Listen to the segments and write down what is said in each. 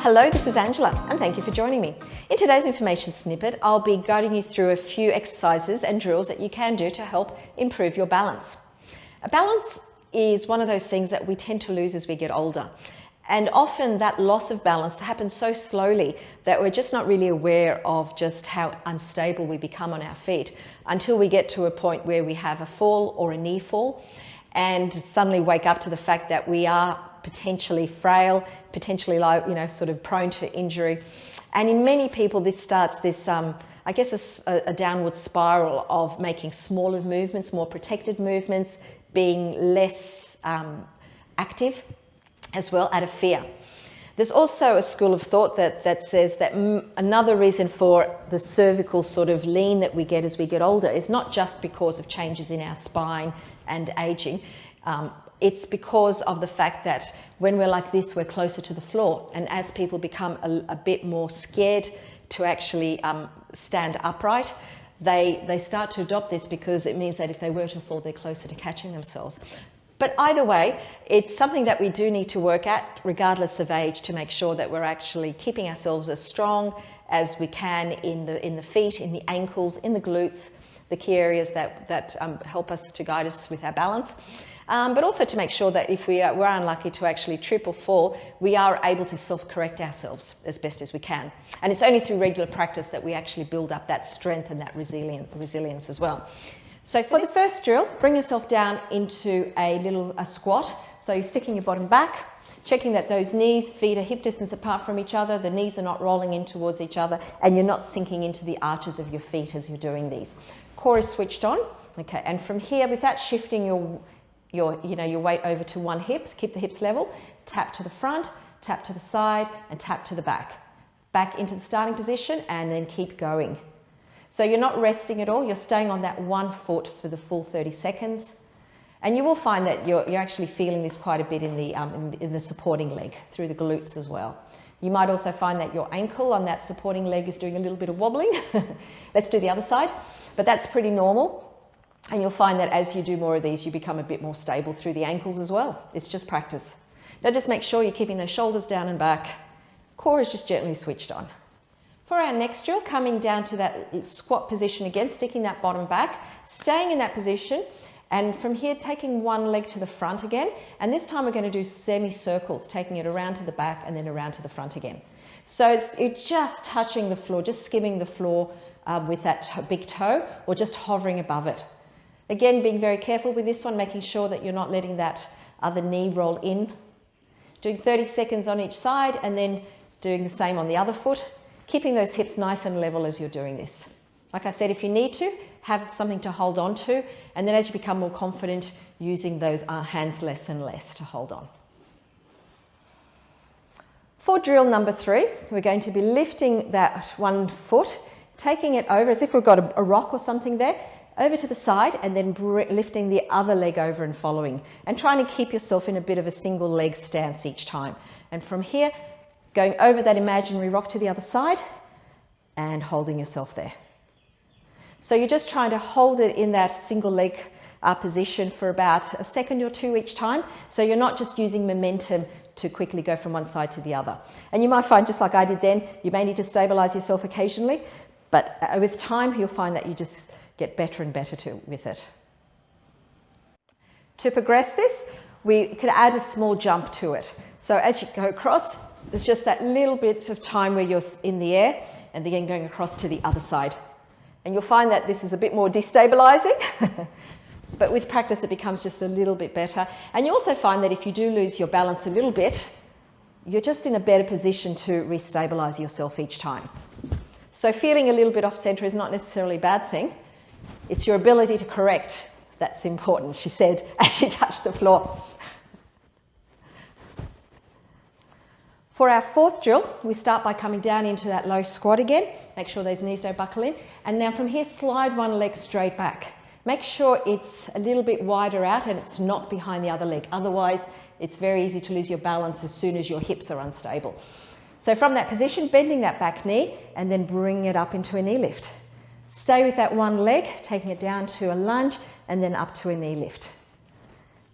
Hello, this is Angela, and thank you for joining me. In today's information snippet, I'll be guiding you through a few exercises and drills that you can do to help improve your balance. A balance is one of those things that we tend to lose as we get older. And often that loss of balance happens so slowly that we're just not really aware of just how unstable we become on our feet until we get to a point where we have a fall or a knee fall and suddenly wake up to the fact that we are potentially frail, potentially sort of prone to injury. And in many people, this starts this, a downward spiral of making smaller movements, more protected movements, being less active as well, out of fear. There's also a school of thought that says that another reason for the cervical sort of lean that we get as we get older is not just because of changes in our spine and aging. It's because of the fact that when we're like this, we're closer to the floor. And as people become a bit more scared to actually stand upright, they start to adopt this because it means that if they were to fall, they're closer to catching themselves. But either way, it's something that we do need to work at, regardless of age, to make sure that we're actually keeping ourselves as strong as we can in the feet, in the ankles, in the glutes, the key areas that help us to guide us with our balance. But also to make sure that if we're unlucky to actually trip or fall, we are able to self-correct ourselves as best as we can. And it's only through regular practice that we actually build up that strength and that resilience as well. So for the first drill, bring yourself down into a squat. So you're sticking your bottom back, checking that those knees, feet are hip distance apart from each other, the knees are not rolling in towards each other, and you're not sinking into the arches of your feet as you're doing these. Core is switched on. Okay, and from here, without shifting your weight over to one hip, keep the hips level, tap to the front, tap to the side, and tap to the back. Back into the starting position, and then keep going. So you're not resting at all, you're staying on that 1 foot for the full 30 seconds. And you will find that you're actually feeling this quite a bit in the supporting leg, through the glutes as well. You might also find that your ankle on that supporting leg is doing a little bit of wobbling. Let's do the other side, but that's pretty normal. And you'll find that as you do more of these, you become a bit more stable through the ankles as well. It's just practice. Now just make sure you're keeping those shoulders down and back. Core is just gently switched on. For our next drill, coming down to that squat position again, sticking that bottom back, staying in that position, and from here taking one leg to the front again, and this time we're going to do semicircles, taking it around to the back and then around to the front again. So it's just touching the floor, just skimming the floor with that big toe, or just hovering above it. Again, being very careful with this one, making sure that you're not letting that other knee roll in. Doing 30 seconds on each side, and then doing the same on the other foot. Keeping those hips nice and level as you're doing this. Like I said, if you need to, have something to hold on to, and then as you become more confident, using those hands less and less to hold on. For drill number 3, we're going to be lifting that 1 foot, taking it over as if we've got a rock or something there, over to the side, and then lifting the other leg over and following, and trying to keep yourself in a bit of a single leg stance each time. And from here, going over that imaginary rock to the other side and holding yourself there. So you're just trying to hold it in that single leg position for about a second or two each time. So you're not just using momentum to quickly go from one side to the other. And you might find, just like I did then, you may need to stabilize yourself occasionally, but with time you'll find that you just get better and better with it. To progress this, we could add a small jump to it. So as you go across, there's just that little bit of time where you're in the air and then going across to the other side. And you'll find that this is a bit more destabilizing, but with practice it becomes just a little bit better. And you also find that if you do lose your balance a little bit, you're just in a better position to restabilize yourself each time. So feeling a little bit off center is not necessarily a bad thing. It's your ability to correct that's important, she said as she touched the floor. For our 4th drill, we start by coming down into that low squat again. Make sure those knees don't buckle in. And now from here, slide one leg straight back. Make sure it's a little bit wider out and it's not behind the other leg. Otherwise, it's very easy to lose your balance as soon as your hips are unstable. So from that position, bending that back knee and then bringing it up into a knee lift. Stay with that one leg, taking it down to a lunge and then up to a knee lift.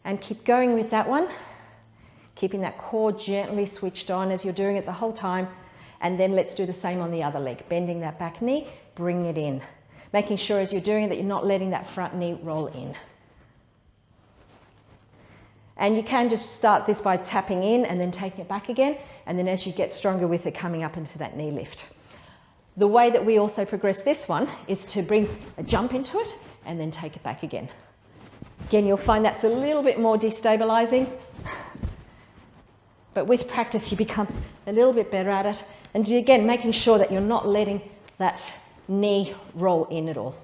And keep going with that one. keeping that core gently switched on as you're doing it the whole time. And then let's do the same on the other leg, bending that back knee, bring it in. Making sure as you're doing it that you're not letting that front knee roll in. And you can just start this by tapping in and then taking it back again. And then as you get stronger with it, coming up into that knee lift. The way that we also progress this one is to bring a jump into it and then take it back again. Again, you'll find that's a little bit more destabilizing, but with practice you become a little bit better at it. And again, making sure that you're not letting that knee roll in at all.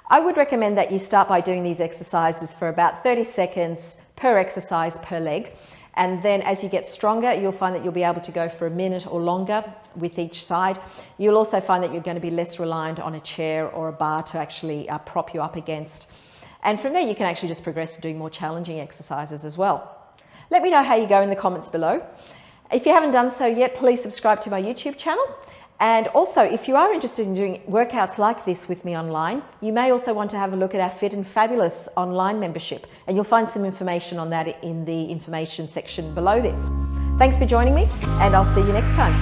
I would recommend that you start by doing these exercises for about 30 seconds per exercise per leg. And then as you get stronger, you'll find that you'll be able to go for a minute or longer with each side. You'll also find that you're going to be less reliant on a chair or a bar to actually prop you up against. And from there, you can actually just progress to doing more challenging exercises as well. Let me know how you go in the comments below. If you haven't done so yet, please subscribe to my YouTube channel. And also, if you are interested in doing workouts like this with me online, you may also want to have a look at our Fit and Fabulous online membership, and you'll find some information on that in the information section below this. Thanks for joining me, and I'll see you next time.